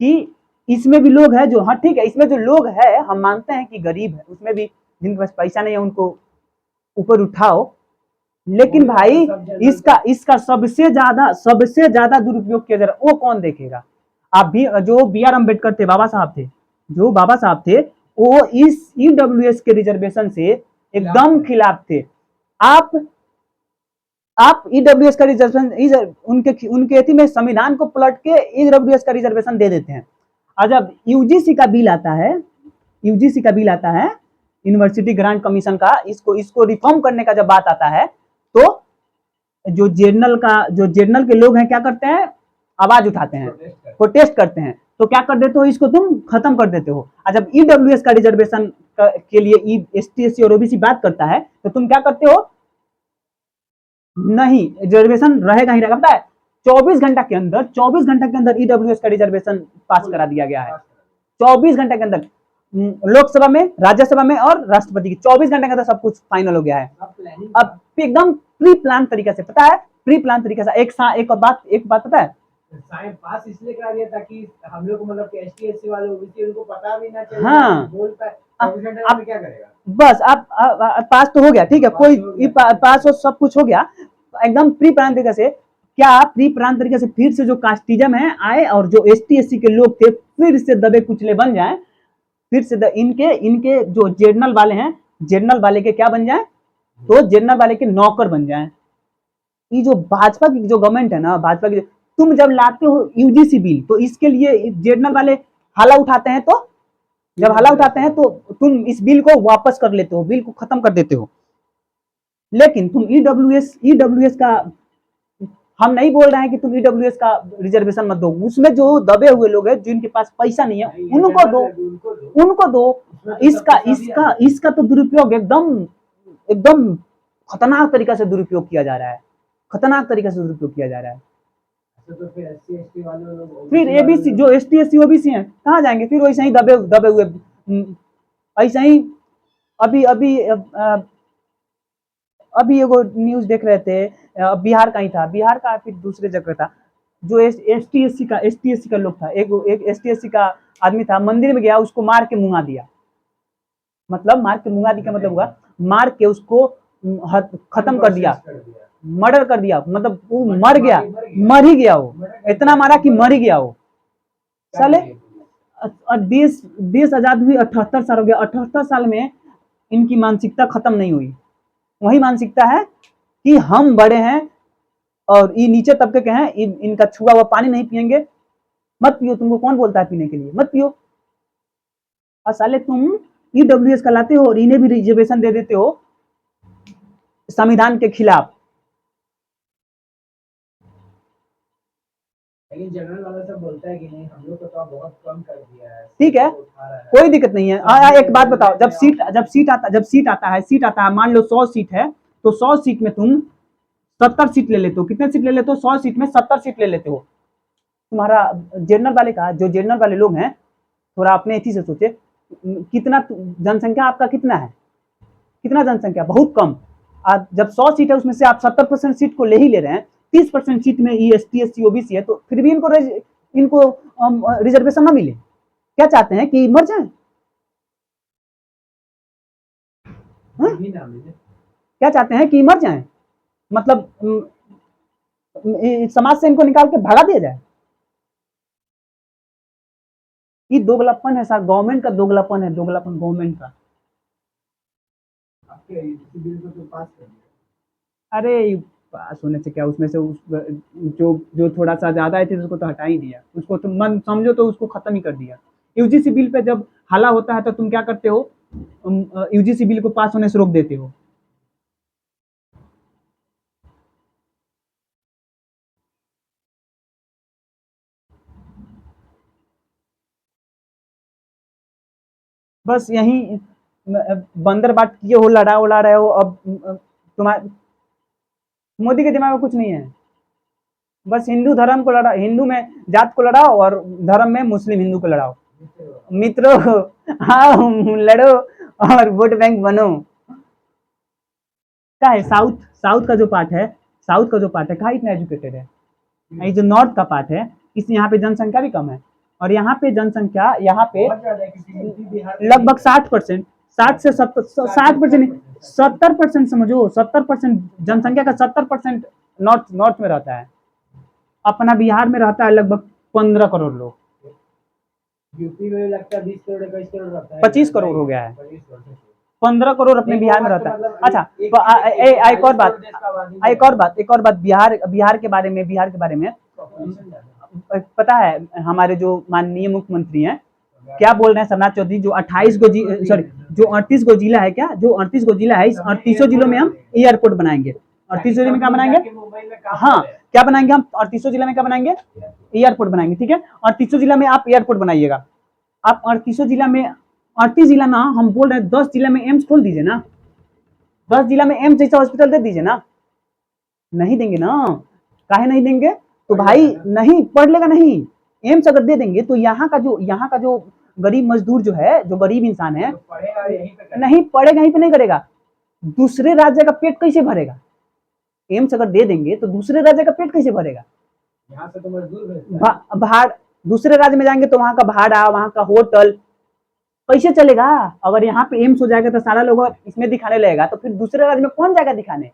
कि इसमें भी लोग हैं जो, हाँ ठीक है, इसमें जो लोग है हम मानते हैं कि गरीब है, उसमें भी जिनके पास पैसा नहीं है उनको ऊपर उठाओ, लेकिन भाई इसका सबसे ज्यादा दुरुपयोग किया जा रहा है, वो कौन देखेगा। आप भी जो BR अम्बेडकर थे, बाबा साहब थे वो इस EWS के रिजर्वेशन से एकदम खिलाफ थे। आप EWS का रिजर्वेशन उनके थी में संविधान को पलट के EWS का रिजर्वेशन दे देते हैं। और जब यूजीसी का बिल आता है यूनिवर्सिटी ग्रांट कमीशन का, इसको रिफॉर्म करने का जब बात आता है तो जो जनरल के लोग हैं क्या करते हैं, आवाज उठाते हैं, प्रोटेस्ट करते हैं, तो क्या कर देते हो, इसको तुम खत्म कर देते हो। और जब EWS का रिजर्वेशन के लिए ST SC और OBC बात करता है तो तुम क्या करते हो, नहीं रिजर्वेशन रहेगा ही रहेगा, पता है 24 घंटा के अंदर EWS का रिजर्वेशन पास करा दिया गया है। 24 घंटे के अंदर लोकसभा में, राज्यसभा में और राष्ट्रपति की 24 घंटे के अंदर सब कुछ फाइनल हो गया है। अब एकदम प्री प्लान तरीके से, पता है प्री प्लान तरीके से, एक बात पता है, पास इसलिए करा दिया ताकि हम लोग को मतलब ST SC वाले OBC उनको पता भी ना चले, हाँ बोल पाए 24 घंटे में क्या करेगा। बस आप पास तो हो गया, ठीक है, कोई पास हो, सब कुछ हो गया एकदम प्री प्लान तरीके से। क्या प्री प्लान तरीके से फिर से जो कास्टिज्म है आए और जो ST SC के लोग थे फिर से दबे कुचले बन जाए, फिर से इनके जो जनरल वाले हैं, जनरल वाले के क्या बन जाए, तो जनरल वाले के नौकर बन जाए। ये जो भाजपा की जो गवर्नमेंट है ना, भाजपा की, तुम जब लाते हो UGC बिल तो इसके लिए जनरल वाले हाला उठाते हैं, तो जब हाला उठाते हैं तो तुम इस बिल को वापस कर लेते हो, बिल को खत्म कर देते हो। लेकिन तुम EWS का, हम नहीं बोल रहे हैं कि तुम EWS का रिजर्वेशन मत दो, उसमें जो दबे हुए लोग हैं जिनके पास पैसा नहीं है उनको दो। इसका तो दुरुपयोग एकदम खतरनाक तरीका से दुरुपयोग किया जा रहा है, तो फिर SC ST वाले लोग, फिर ABC जो ST SC OBC हैं कहाँ जाएंगे, फिर वैसे ही दबे हुए ऐसा ही। अभी एगो न्यूज देख रहे थे, बिहार का ही था, बिहार का फिर दूसरे जगह था, जो ST SC का लोग था, एक ST SC का आदमी था, मंदिर में गया, उसको मार के मुंगा दिया, मतलब मार के मुंगा दिया का मतलब हुआ मार के उसको खत्म कर दिया, मर्डर कर दिया, मतलब वो मर ही गया, वो इतना मारा कि मर ही गया वो साले। देश आजाद हुई 78 साल हो गया, 78 साल में इनकी मानसिकता खत्म नहीं हुई, वही मानसिकता है कि हम बड़े हैं, और ये नीचे तबके के हैं, इनका छुआ हुआ पानी नहीं पियेंगे, मत पियो। तुमको कौन बोलता है पीने के लिए, मत पियो। और साले तुम ईडब्ल्यूएस कहलाते हो और इन्हें भी रिजर्वेशन दे देते हो संविधान के खिलाफ। लेकिन जनरल वाला सब बोलता है कि नहीं हम लोग को तो बहुत कम कर दिया है, ठीक है, कोई दिक्कत नहीं है। एक बात बताओ, जब सीट आता है, मान लो 100 सीट है, तो 100 सीट में तुम 70 सीट ले लेते हो। कितने सीट ले लेते हो? 100 सीट में 70 सीट ले लेते हो। तुम्हारा जनरल वाले का, जो जनरल वाले लोग हैं, थोड़ा अपने इसी से सोचे, कितना जनसंख्या आपका कितना है? कितना जनसंख्या? बहुत कम। आज जब 100 सीट है उसमें से आप 70% सीट को ले ही ले रहे हैं, 30% सीट में एसटी एससी ओबीसी है, तो फिर भी इनको रिजर्वेशन ना मिले। क्या चाहते हैं कि मर जाएं? क्या चाहते हैं कि मर जाएं? मतलब समाज से इनको निकाल के भगा दिया जाए? ये दोगलापन है सर, गवर्नमेंट का दोगलापन है, दोगलापन गवर्नमेंट का। बिल को तो पास कर दिया। अरे पास होने से क्या, उसमें से जो थोड़ा सा ज्यादा है उसको तो हटा ही दिया, उसको तुम मन समझो तो उसको खत्म ही कर दिया। यूजीसी बिल पे जब हल्ला होता है तो तुम क्या करते हो? यूजीसी बिल को पास होने से रोक देते हो। बस यही बंदर बाट किए हो, लड़ा उड़ा रहे हो। अब तुम्हारे मोदी के दिमाग में कुछ नहीं है, बस हिंदू धर्म को लड़ा, हिंदू में जात को लड़ाओ और धर्म में मुस्लिम हिंदू को लड़ाओ। मित्रों, हाँ लड़ो और वोट बैंक बनो। क्या है साउथ, साउथ का जो पार्ट है, साउथ का जो पार्ट है, कहाँ इतना एजुकेटेड है? ये जो नॉर्थ का पार्ट है, इस यहाँ पे जनसंख्या भी कम है, और यहाँ पे जनसंख्या यहाँ पे लगभग 60%, 60 से 60% 70% समझो, 70% जनसंख्या का 70% नॉर्थ में रहता है। अपना बिहार में रहता है लगभग 15 करोड़ लोग। यूपी में लगता है 20 करोड़ 21 करोड़ रहता है, 25 करोड़ हो गया है, 15 करोड़ अपने बिहार में रहता है। अच्छा, एक और बात बिहार के बारे में पता है? हमारे जो माननीय मुख्यमंत्री हैं, क्या बोल रहे हैं सोमनाथ चौधरी, जो 28 गो सॉरी जो 38 गो जिला है, क्या जो 38 गो जिला है, इस 38 जिलों में हम एयरपोर्ट बनाएंगे। 38 जिले में क्या बनाएंगे? हाँ, क्या बनाएंगे हम 38 जिला में? क्या बनाएंगे? एयरपोर्ट बनाएंगे, ठीक है। 38 जिला में आप एयरपोर्ट बनाइएगा। आप 38 जिला में, 38 जिला ना, हम बोल रहे हैं 10 जिला में एम्स खोल दीजिए ना, 10 जिला में एम्स जैसा हॉस्पिटल दे दीजिए ना। नहीं देंगे ना, काहे नहीं देंगे? तो भाई नहीं पढ़ लेगा नहीं। एम्स अगर दे देंगे तो यहाँ का जो गरीब मजदूर जो है, जो गरीब इंसान है, नहीं पढ़ेगा, यहीं पे नहीं करेगा, दूसरे राज्य का पेट कैसे भरेगा? एम्स अगर दे देंगे तो दूसरे राज्य का पेट कैसे भरेगा? यहाँ से तो मजदूर भाड़, दूसरे राज्य में जाएंगे तो वहां का भाड़ा, वहां का होटल कैसे चलेगा? अगर यहाँ पे एम्स हो जाएगा तो सारा लोग इसमें दिखाने लगेगा, तो फिर दूसरे राज्य में कौन जाएगा दिखाने?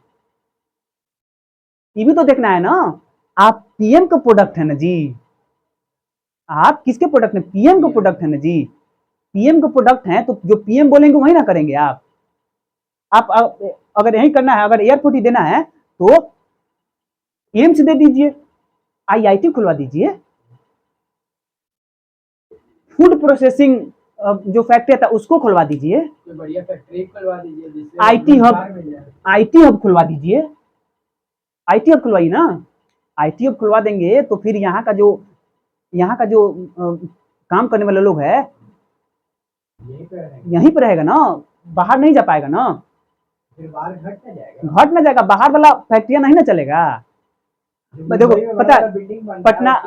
ये भी तो देखना है ना। आप पीएम का प्रोडक्ट है ना जी, आप किसके प्रोडक्ट है? पीएम का प्रोडक्ट है ना जी। पीएम का प्रोडक्ट है तो जो पीएम बोलेंगे वही ना करेंगे आप अगर यही करना है, अगर एयरपोर्ट ही देना है तो एम्स दे दीजिए, आईआईटी खुलवा दीजिए, फूड प्रोसेसिंग जो फैक्ट्री था उसको खुलवा दीजिए, बढ़िया फैक्ट्री खुलवा दीजिए, आईटी हब खुलवा दीजिए, आईटी हब खुलवाइए ना। आईटी हब खुलवा देंगे तो फिर यहाँ का जो काम करने वाले लोग है यहीं पर रहेगा ना, बाहर नहीं जा पाएगा ना, फिर बाहर घट ना जाएगा, बाहर वाला फैक्ट्रिया नहीं ना चलेगा। देखो पता है, पटना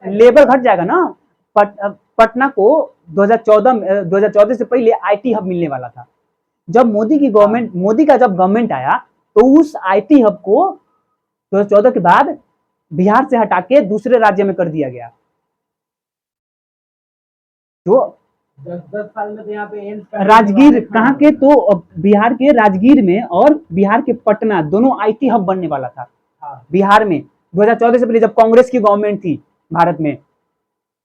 लेबर घट जाएगा ना। पटना को 2014 से पहले आईटी हब मिलने वाला था। जब मोदी का जब गवर्नमेंट आया तो उस आईटी हब को 2014 के बाद बिहार से हटा के दूसरे राज्य में कर दिया गया। जो 10 साल में तो यहाँ पे एम्स राजगीर कहाँ के, तो बिहार के राजगीर में और बिहार के पटना दोनों आईटी हब बनने वाला था। बिहार में 2014 से पहले जब कांग्रेस की गवर्नमेंट थी भारत में,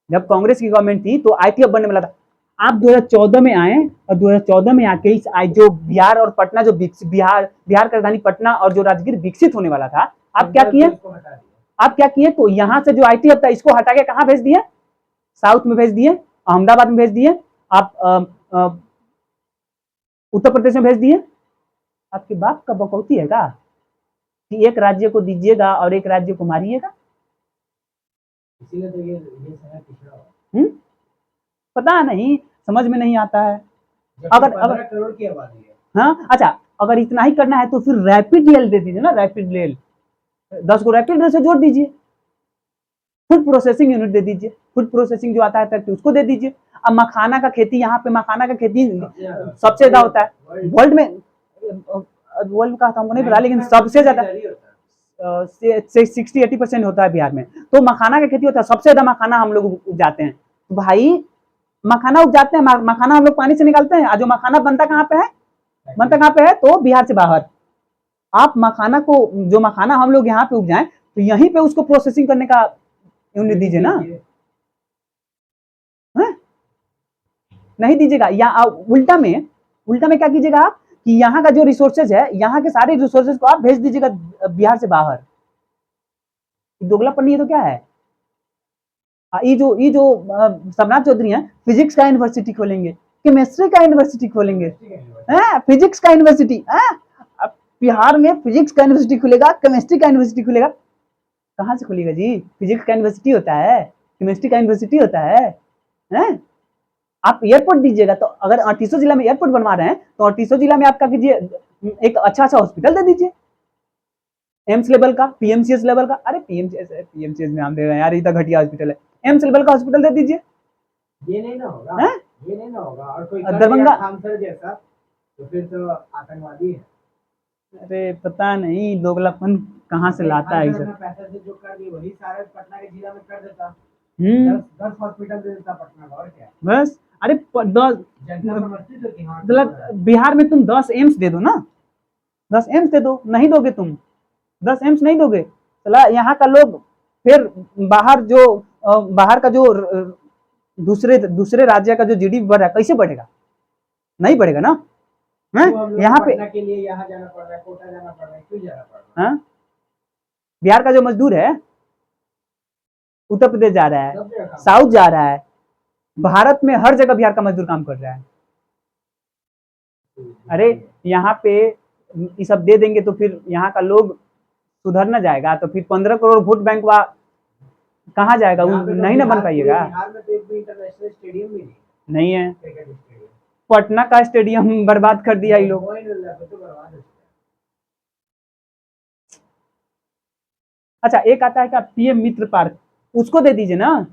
जब कांग्रेस की गवर्नमेंट थी तो आईटी हब बनने वाला था। आप 2014 में आए और 2014 में आके इस जो बिहार और पटना जो बिहार की राजधानी पटना और जो राजगीर विकसित होने वाला था, आप क्या किए, इसको हटा दिया। आप क्या किए, तो यहाँ से जो आईटी हब था इसको हटा के कहाँ भेज दिए, साउथ में भेज दिए, अहमदाबाद में भेज दिए, आप उत्तर प्रदेश में भेज दिए। आपके बाप का बकौती है क्या कि एक राज्य को दीजिएगा और एक राज्य को मारिएगा? इसीलिए तो ये समय पिछड़ा हुआ। पता नहीं, समझ में नहीं आता है। जबकि अगर 15 करोड़ की आबादी है। हाँ अच्छा, अगर इतना ही करना है तो फिर रैपिड रेल दे दीजिए ना, रैपिड रेल 10 को रैपिड रेल से जोड़ दीजिए, फूड प्रोसेसिंग यूनिट दे दीजिए, फूड प्रोसेसिंग जो आता है फैक्ट्री उसको दे दीजिए। अब मखाना का खेती, यहाँ पे मखाना का खेती सबसे ज्यादा होता है वर्ल्ड में, वर्ल्ड का हमको नहीं पता, लेकिन सबसे ज्यादा 60-80% होता है बिहार में, तो मखाना का खेती होता है, सबसे ज्यादा मखाना हम लोग उपजाते हैं। तो भाई मखाना उपजाते हैं, मखाना हम लोग पानी से निकालते हैं, जो मखाना बनता कहाँ पे है, बनता कहाँ पे है, तो बिहार से बाहर। आप मखाना को, जो मखाना हम लोग यहाँ पे उपजाएं, तो यहीं पे उसको प्रोसेसिंग करने का यूनिट दीजिए ना, है? नहीं दीजिएगा, या उल्टा में, उल्टा में क्या कीजिएगा आप कि यहाँ का जो रिसोर्सेज है, यहाँ के सारे रिसोर्सेज को आप भेज दीजिएगा बिहार से बाहर। दोगलापन ये तो क्या है? ये जो सम्राट चौधरी हैं, फिजिक्स का यूनिवर्सिटी खोलेंगे, केमिस्ट्री का यूनिवर्सिटी खोलेंगे, फिजिक्स का यूनिवर्सिटी, बिहार में फिजिक्स का यूनिवर्सिटी खुलेगा, केमिस्ट्री का यूनिवर्सिटी खुलेगा। कहाँ से खुलेगा जी? फिजिक्स का यूनिवर्सिटी होता है, केमिस्ट्री का यूनिवर्सिटी होता है, हैं? आप एयरपोर्ट दीजिएगा, तो अगर 38 जिला में एयरपोर्ट बनवा रहे हैं तो 38 जिला में आपका कीजिए एक अच्छा हॉस्पिटल दे दीजिए, एम्स लेवल का, पीएमसीएस लेवल का। अरे पीएमसीएस में हम दे रहे हैं यार, इतना घटिया हॉस्पिटल है, एम्स लेवल का हॉस्पिटल दे दीजिए। ये नहीं ना होगा, ये नहीं ना होगा, और कोई दरभंगा खामसर जैसा तो फिर तो आतंकवादी है। अरे पता नहीं दोगलापन कहाँ से लाता है इसे। पैसा से जो कर दिए वही सारे पटना के जिला में कर देता, 10 हॉस्पिटल दे देता पटना का, और क्या बस। अरे 10 जनता समझती थी कि हाँ बिहार में तुम 10 एम्स दे दो ना, 10 एम्स दे दो, नहीं दोगे तुम, 10 एम्स नहीं दोगे, चला यहाँ का लोग फिर बाहर जो बाहर का जो दूसरे राज्य का जो जीडीपी बढ़ रहा है कैसे बढ़ेगा? नहीं बढ़ेगा ना। यहाँ पे के लिए यहाँ जाना पड़ रहा है, कोटा जाना पड़ रहा है, क्यों जाना पड़ रहा है? बिहार का जो मजदूर है उत्तर प्रदेश जा रहा है, साउथ जा रहा है, भारत में हर जगह बिहार का मजदूर काम कर रहा है। अरे यहाँ पे ये सब दे देंगे तो फिर यहाँ का लोग सुधर ना जाएगा, तो फिर 15 करोड़ वोट बैंक कहाँ जाएगा? नहीं ना बन पाइएगा। बिहार में तो एक भी इंटरनेशनल स्टेडियम भी नहीं है, पटना का स्टेडियम बर्बाद कर दिया ये लोग। अच्छा एक आता है क्या पीएम मित्र पार्क, उसको दे दीजिए ना।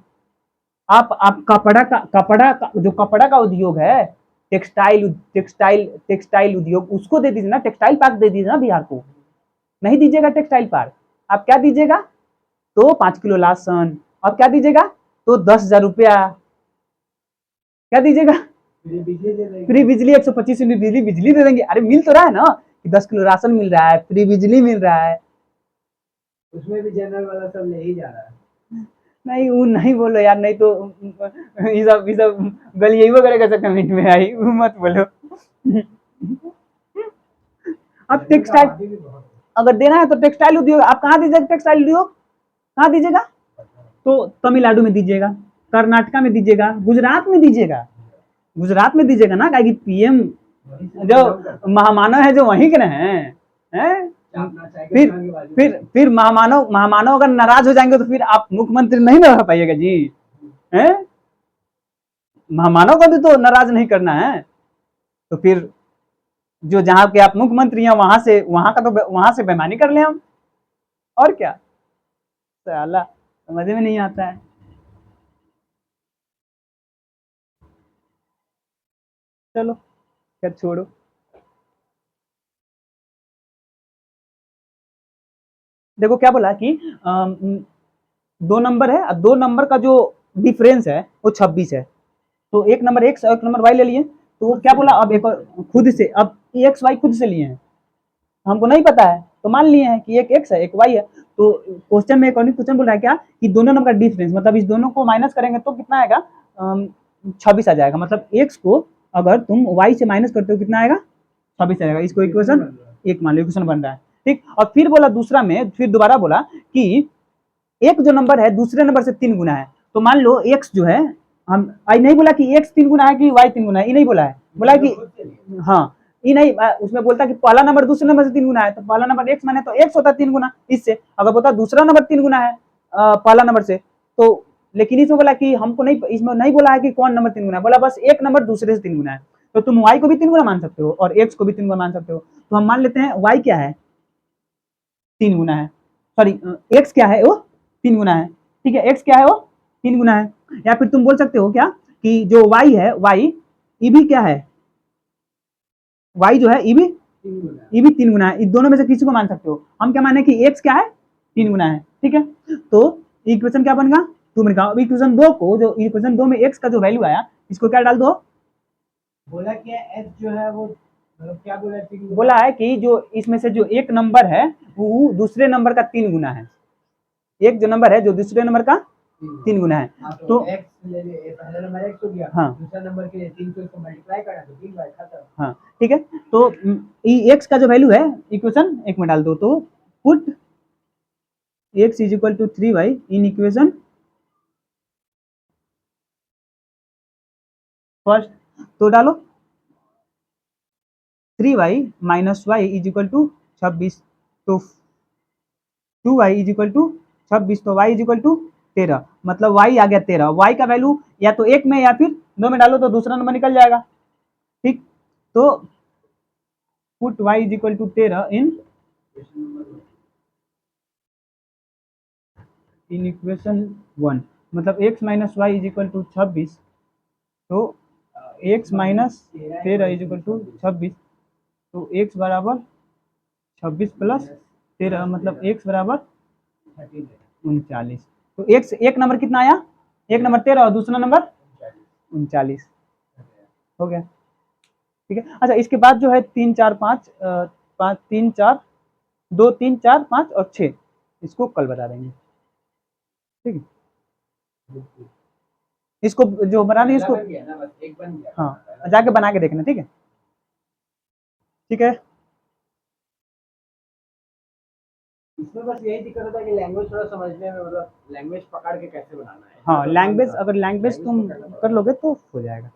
आप कपड़ा का जो कपड़ा का उद्योग है, टेक्सटाइल उद्योग, उसको दे दीजिए ना, टेक्सटाइल पार्क दे दीजिए ना बिहार को। नहीं दीजिएगा टेक्सटाइल पार्क, आप क्या दीजिएगा? तो 5 किलो राशन, अब क्या दीजिएगा? तो 10,000 रुपया क्या दीजिएगा? फ्री बिजली, 125 यूनिट बिजली दे देंगे। अरे मिल तो रहा है ना कि 10 किलो राशन मिल रहा है, फ्री बिजली मिल रहा है, उसमें भी जनरल वाला सब ले ही जा रहा है। नहीं वो नहीं बोलो यार, नहीं तो ये सब गली यही करेगा सब कमेंट में आई, वो मत बोलो। अब टेक्सटाइल अगर देना है तो टेक्सटाइल उद्योग आप कहाँ दीजिएगा? टेक्सटाइल उद्योग कहाँ दीजिएगा? तो तमिलनाडु में दीजिएगा, कर्नाटका में दीजिएगा, गुजरात में दीजिएगा, गुजरात में दीजिएगा ना, क्या पीएम जो महामानव है जो वहीं के हैं। फिर महामानव अगर नाराज हो जाएंगे तो फिर आप मुख्यमंत्री नहीं ना रह पाइएगा जी, हैं? महामानव को भी तो नाराज नहीं करना है, तो फिर जो जहाँ के आप मुख्यमंत्री हैं वहां से बेईमानी कर ले हम, और क्या? साला समझ में नहीं आता है। चलो क्या छोड़ो। देखो क्या बोला कि 2 नंबर है, 2 नंबर का जो डिफरेंस है वो 26 है, तो एक नंबर एक्स और एक नंबर वाई ले लिए, तो वो क्या बोला अब एक खुद से, अब एक्स वाई खुद से लिए हैं, हमको नहीं पता है तो मान लिए हैं कि एक एक्स है एक वाई है। तो क्वेश्चन में एक और क्वेश्चन बोल रहा है क्या कि दोनों नंबर का डिफरेंस, मतलब इस दोनों को माइनस करेंगे तो कितना आएगा? 26 आ जाएगा, मतलब एक्स को अगर तुम वाई से माइनस करते हो कितना आएगा? 26 आएगा। इसको इक्वेशन 1 मान लो, इक्वेशन बन रहा है। ठीक। और फिर बोला दूसरा में, फिर दोबारा बोला कि एक जो नंबर है दूसरे नंबर से 3 गुना है। तो मान लो x जो है, हम आई नहीं बोला कि x 3 गुना है कि y 3 गुना है, ये नहीं बोला है, बोला कि हाँ ये नहीं, उसमें बोलता कि पहला नंबर दूसरे नंबर से 3 गुना है, तो पहला नंबर x माने तो x होता 3 गुना इससे। अगर बोलता दूसरा नंबर 3 गुना है पहला नंबर से, तो लेकिन इसमें बोला कि हमको नहीं, इसमें नहीं बोला है कि कौन नंबर 3 गुना है, बोला बस एक नंबर दूसरे से 3 गुना है। तो तुम y को भी 3 गुना मान सकते हो और x को भी 3 गुना मान सकते हो। तो हम मान लेते हैं y क्या है, 3 गुना है, सॉरी x क्या है वो 3 गुना है, ठीक है, x क्या है वो 3 गुना है। या फिर तुम बोल सकते हो क्या कि जो y है, y ये भी क्या है, y जो है ये भी 3 गुना है। इन दोनों में से किसी को मान सकते हो। हम क्या माने कि x क्या है 3 गुना है, ठीक है। तो इक्वेशन क्या बनेगा 2 बनेगा। अब इक्वेशन 2 को, जो इक्वेशन 2 में x का जो वैल्यू आया, इसको क्या डाल दो, बोला क्या h जो है वो मतलब क्या बोला है? बोला है कि जो इसमें से जो एक नंबर है वो दूसरे नंबर का 3 गुना है। एक जो नंबर है जो दूसरे नंबर का 3 गुना है। हाँ, तो x ले ले, पहला नंबर x हो गया, हाँ दूसरा नंबर के लिए 3 को इसको मल्टीप्लाई करना तो 3 बार खत्म। हाँ ठीक है। तो x का जो वैल्यू है इक्वेशन 1 में डाल दो, तो put x is equal to 3y in equation first. तो डालो 3y minus y is equal to 26, तो 2y इज इक्वल टू 26, तो y इज इक्वल टू 13, मतलब y आ गया 13। y का वैल्यू या तो 1 में या फिर 2 में डालो तो दूसरा नंबर निकल जाएगा, ठीक। तो put y is equal to 13 in equation 1, मतलब x minus y is equal to 26, तो x minus 13 is equal to 26, तो x बराबर 26 प्लस 13, मतलब x बराबर 39। तो x एक नंबर कितना आया, एक नंबर 13 और दूसरा नंबर 39, हो गया, ठीक है। अच्छा इसके बाद जो है 3 4 5 5 3 4 2 3 4 5 और 6, इसको कल बता देंगे, ठीक है। इसको जो बनानी है इसको, बन गया ना, बस एक बन गया। हाँ जाके बना के देखना, ठीक है, ठीक है। इसमें बस यही दिक्कत होता है कि लैंग्वेज थोड़ा समझने में, मतलब लैंग्वेज पकड़ के कैसे बनाना है। हाँ लैंग्वेज, अगर लैंग्वेज तुम कर लोगे तो हो जाएगा।